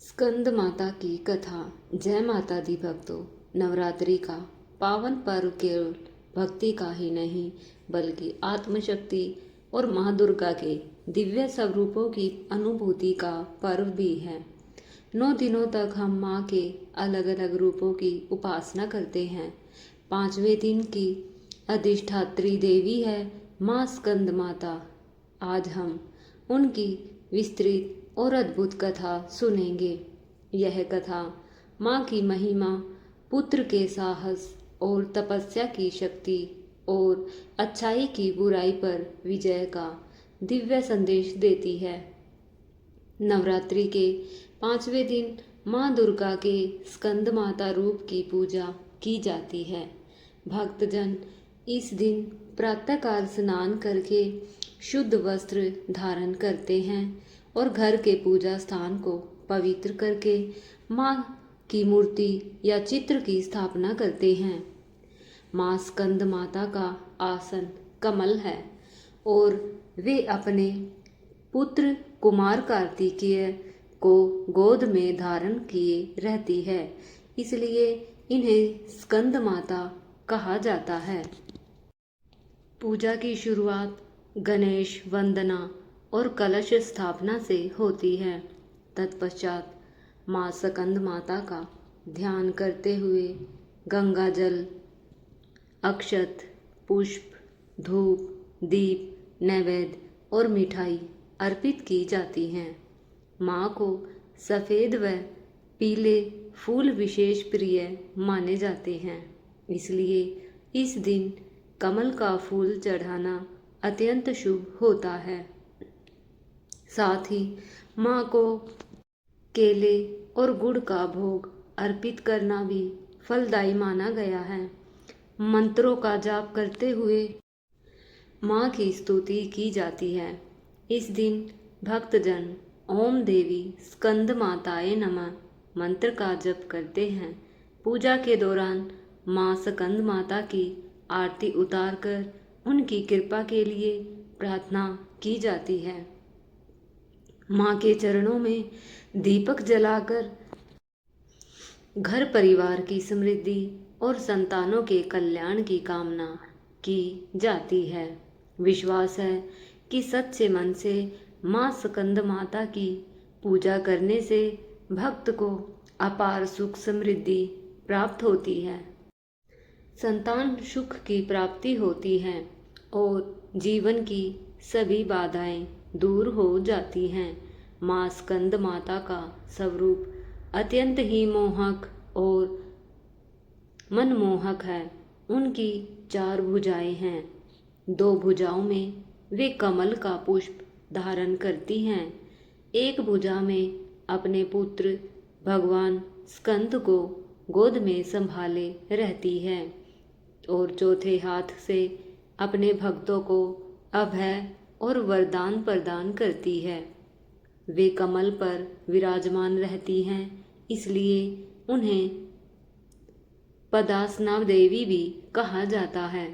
स्कंद माता की कथा। जय माता दी भक्तों। नवरात्रि का पावन पर्व केवल भक्ति का ही नहीं बल्कि आत्मशक्ति और माँ दुर्गा के दिव्य स्वरूपों की अनुभूति का पर्व भी है। 9 दिनों तक हम माँ के अलग अलग रूपों की उपासना करते हैं। 5वें दिन की अधिष्ठात्री देवी है माँ स्कंद माता। आज हम उनकी विस्तृत और अद्भुत कथा सुनेंगे। यह कथा माँ की महिमा, पुत्र के साहस और तपस्या की शक्ति और अच्छाई की बुराई पर विजय का दिव्य संदेश देती है। नवरात्रि के 5वें दिन माँ दुर्गा के स्कंद माता रूप की पूजा की जाती है। भक्तजन इस दिन प्रातःकाल स्नान करके शुद्ध वस्त्र धारण करते हैं और घर के पूजा स्थान को पवित्र करके माँ की मूर्ति या चित्र की स्थापना करते हैं। माँ स्कंद माता का आसन कमल है और वे अपने पुत्र कुमार कार्तिकेय को गोद में धारण किए रहती है, इसलिए इन्हें स्कंद माता कहा जाता है। पूजा की शुरुआत गणेश वंदना और कलश स्थापना से होती है। तत्पश्चात माँ स्कंद माता का ध्यान करते हुए गंगा जल, अक्षत, पुष्प, धूप, दीप, नैवेद्य और मिठाई अर्पित की जाती हैं। माँ को सफ़ेद व पीले फूल विशेष प्रिय माने जाते हैं, इसलिए इस दिन कमल का फूल चढ़ाना अत्यंत शुभ होता है। साथ ही माँ को केले और गुड़ का भोग अर्पित करना भी फलदायी माना गया है। मंत्रों का जाप करते हुए माँ की स्तुति की जाती है। इस दिन भक्तजन ओम देवी स्कंद माताए नमः मंत्र का जप करते हैं। पूजा के दौरान माँ स्कंद माता की आरती उतारकर उनकी कृपा के लिए प्रार्थना की जाती है। माँ के चरणों में दीपक जलाकर घर परिवार की समृद्धि और संतानों के कल्याण की कामना की जाती है। विश्वास है कि सच्चे मन से माँ स्कंद माता की पूजा करने से भक्त को अपार सुख समृद्धि प्राप्त होती है, संतान सुख की प्राप्ति होती है और जीवन की सभी बाधाएं दूर हो जाती हैं। माँ स्कंद माता का स्वरूप अत्यंत ही मोहक और मनमोहक है। उनकी 4 भुजाएं हैं। 2 भुजाओं में वे कमल का पुष्प धारण करती हैं। एक भुजा में अपने पुत्र भगवान स्कंद को गोद में संभाले रहती है और चौथे हाथ से अपने भक्तों को अभय और वरदान प्रदान करती है। वे कमल पर विराजमान रहती हैं, इसलिए उन्हें पदासना देवी भी कहा जाता है।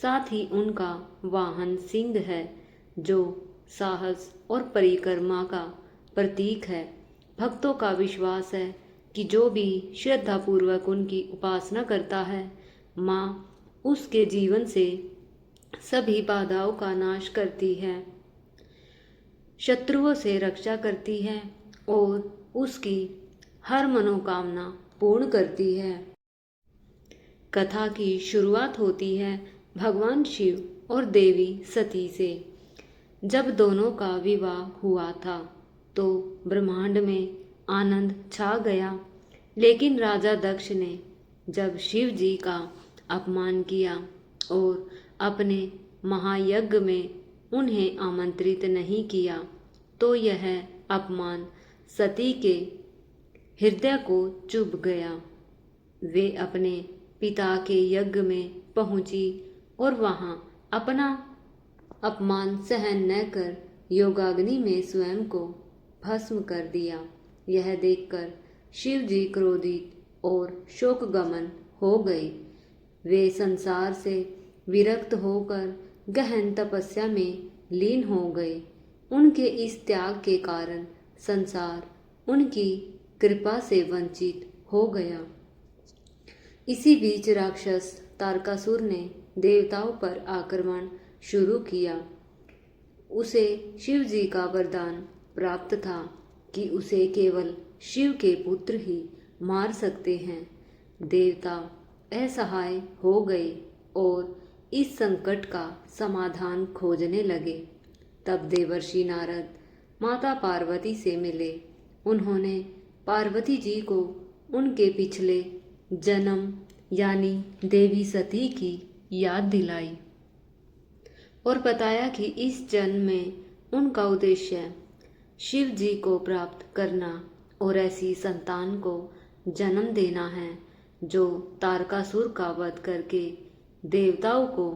साथ ही उनका वाहन सिंह है, जो साहस और परिक्रमा का प्रतीक है। भक्तों का विश्वास है कि जो भी श्रद्धापूर्वक उनकी उपासना करता है, माँ उसके जीवन से सभी बाधाओं का नाश करती है, शत्रुओं से रक्षा करती है और उसकी हर मनोकामना पूर्ण करती है। कथा की शुरुआत होती है भगवान शिव और देवी सती से। जब दोनों का विवाह हुआ था तो ब्रह्मांड में आनंद छा गया, लेकिन राजा दक्ष ने जब शिव जी का अपमान किया और अपने महायज्ञ में उन्हें आमंत्रित नहीं किया, तो यह अपमान सती के हृदय को चुभ गया। वे अपने पिता के यज्ञ में पहुंची और वहां अपना अपमान सहन न कर योगाग्नि में स्वयं को भस्म कर दिया। यह देखकर शिव जी क्रोधित और शोकगमन हो गए। वे संसार से विरक्त होकर गहन तपस्या में लीन हो गए। उनके इस त्याग के कारण संसार उनकी कृपा से वंचित हो गया। इसी बीच राक्षस तारकासुर ने देवताओं पर आक्रमण शुरू किया। उसे शिव जी का वरदान प्राप्त था कि उसे केवल शिव के पुत्र ही मार सकते हैं। देवता असहाय हो गए और इस संकट का समाधान खोजने लगे। तब देवर्षि नारद माता पार्वती से मिले। उन्होंने पार्वती जी को उनके पिछले जन्म यानी देवी सती की याद दिलाई और बताया कि इस जन्म में उनका उद्देश्य शिव जी को प्राप्त करना और ऐसी संतान को जन्म देना है जो तारकासुर का वध करके देवताओं को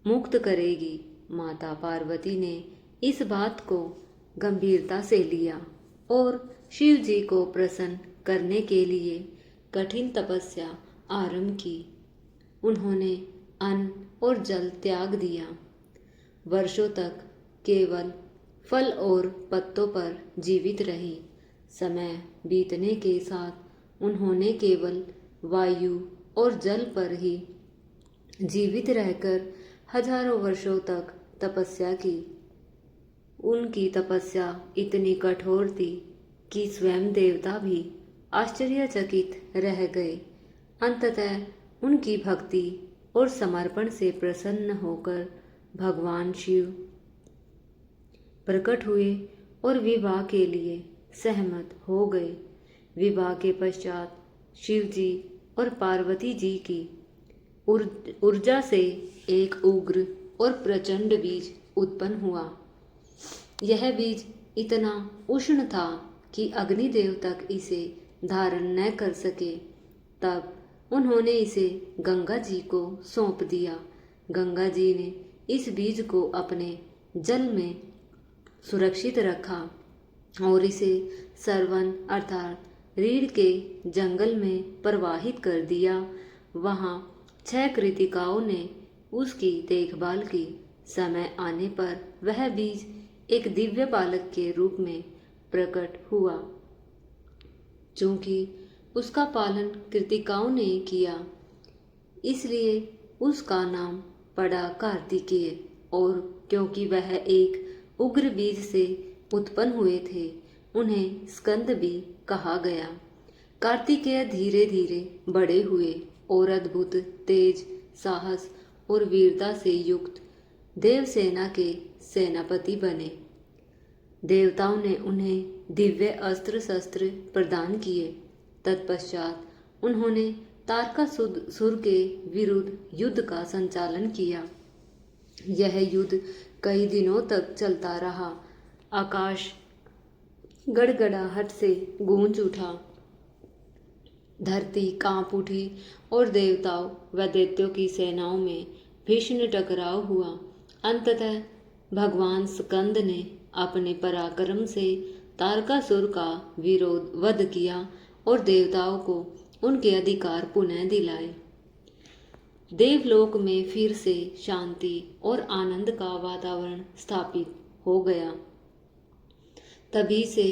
मुक्त करेगी। माता पार्वती ने इस बात को गंभीरता से लिया और शिव जी को प्रसन्न करने के लिए कठिन तपस्या आरंभ की। उन्होंने अन्न और जल त्याग दिया। वर्षों तक केवल फल और पत्तों पर जीवित रही। समय बीतने के साथ उन्होंने केवल वायु और जल पर ही जीवित रहकर हजारों वर्षों तक तपस्या की। उनकी तपस्या इतनी कठोर थी कि स्वयं देवता भी आश्चर्यचकित रह गए। अंततः उनकी भक्ति और समर्पण से प्रसन्न होकर भगवान शिव प्रकट हुए और विवाह के लिए सहमत हो गए। विवाह के पश्चात शिव जी और पार्वती जी की ऊर्जा से एक उग्र और प्रचंड बीज उत्पन्न हुआ। यह बीज इतना उष्ण था कि अग्निदेव तक इसे धारण न कर सके। तब उन्होंने इसे गंगा जी को सौंप दिया। गंगा जी ने इस बीज को अपने जल में सुरक्षित रखा और इसे सरवन अर्थात रीढ़ के जंगल में प्रवाहित कर दिया। वहाँ 6 कृतिकाओं ने उसकी देखभाल की। समय आने पर वह बीज एक दिव्य बालक के रूप में प्रकट हुआ। चूंकि उसका पालन कृतिकाओं ने किया, इसलिए उसका नाम पड़ा कार्तिकेय। और क्योंकि वह एक उग्र बीज से उत्पन्न हुए थे, उन्हें स्कंद भी कहा गया। कार्तिकेय धीरे धीरे बड़े हुए और अद्भुत तेज, साहस और वीरता से युक्त देवसेना के सेनापति बने। देवताओं ने उन्हें दिव्य अस्त्र शस्त्र प्रदान किए। तत्पश्चात उन्होंने तारकासुर के विरुद्ध युद्ध का संचालन किया। यह युद्ध कई दिनों तक चलता रहा। आकाश गड़गड़ाहट से गूंज उठा, धरती कांप उठी और देवताओं व दैत्यों की सेनाओं में भीषण टकराव हुआ। अंततः भगवान स्कंद ने अपने पराक्रम से तारकासुर का वध किया और देवताओं को उनके अधिकार पुनः दिलाए। देवलोक में फिर से शांति और आनंद का वातावरण स्थापित हो गया। तभी से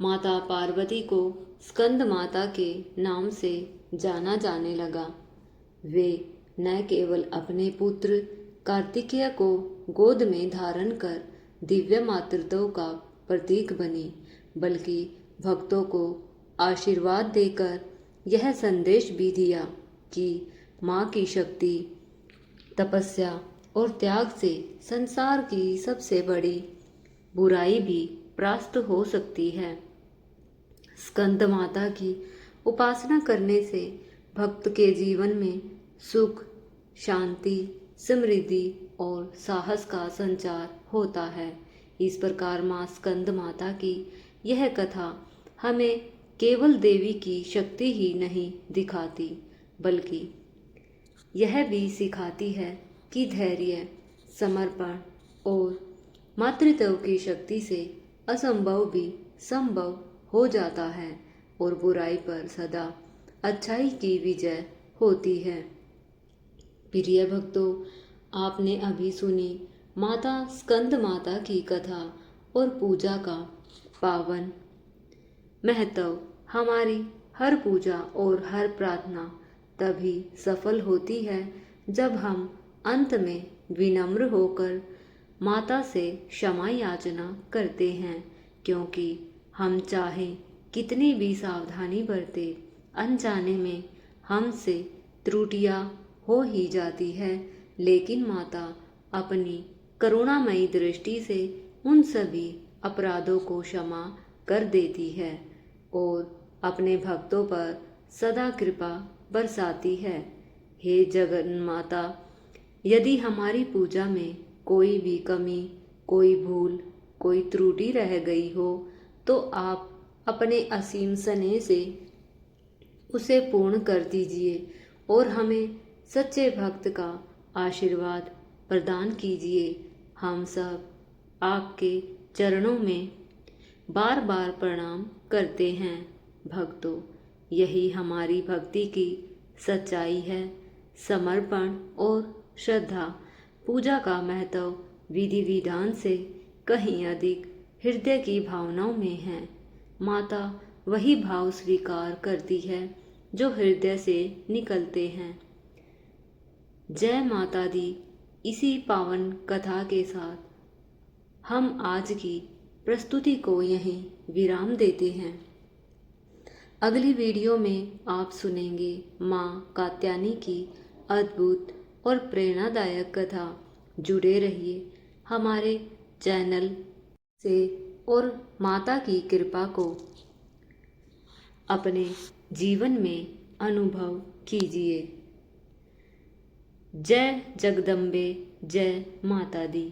माता पार्वती को स्कंद माता के नाम से जाना जाने लगा। वे न केवल अपने पुत्र कार्तिकेय को गोद में धारण कर दिव्य मातृत्व का प्रतीक बनी, बल्कि भक्तों को आशीर्वाद देकर यह संदेश भी दिया कि माँ की शक्ति, तपस्या और त्याग से संसार की सबसे बड़ी बुराई भी परास्त हो सकती है। स्कंद माता की उपासना करने से भक्त के जीवन में सुख, शांति, समृद्धि और साहस का संचार होता है। इस प्रकार माँ स्कंद माता की यह कथा हमें केवल देवी की शक्ति ही नहीं दिखाती, बल्कि यह भी सिखाती है कि धैर्य, समर्पण और मातृत्व की शक्ति से असंभव भी संभव हो जाता है और बुराई पर सदा अच्छाई की विजय होती है। प्रिय भक्तों, आपने अभी सुनी माता स्कंद माता की कथा और पूजा का पावन महत्व। हमारी हर पूजा और हर प्रार्थना तभी सफल होती है जब हम अंत में विनम्र होकर माता से क्षमा याचना करते हैं, क्योंकि हम चाहे कितनी भी सावधानी बरते, अनजाने में हमसे त्रुटियां हो ही जाती है, लेकिन माता अपनी करुणामयी दृष्टि से उन सभी अपराधों को क्षमा कर देती है और अपने भक्तों पर सदा कृपा बरसाती है। हे जगन माता, यदि हमारी पूजा में कोई भी कमी, कोई भूल, कोई त्रुटि रह गई हो तो आप अपने असीम स्नेह से उसे पूर्ण कर दीजिए और हमें सच्चे भक्त का आशीर्वाद प्रदान कीजिए। हम सब आपके चरणों में बार बार प्रणाम करते हैं। भक्तों, यही हमारी भक्ति की सच्चाई है। समर्पण और श्रद्धा। पूजा का महत्व विधि विधान से कहीं अधिक हृदय की भावनाओं में है। माता वही भाव स्वीकार करती है जो हृदय से निकलते हैं। जय माता दी। इसी पावन कथा के साथ हम आज की प्रस्तुति को यहीं विराम देते हैं। अगली वीडियो में आप सुनेंगे माँ कात्यायनी की अद्भुत और प्रेरणादायक कथा। जुड़े रहिए हमारे चैनल से और माता की कृपा को अपने जीवन में अनुभव कीजिए। जय जगदम्बे, जय माता दी।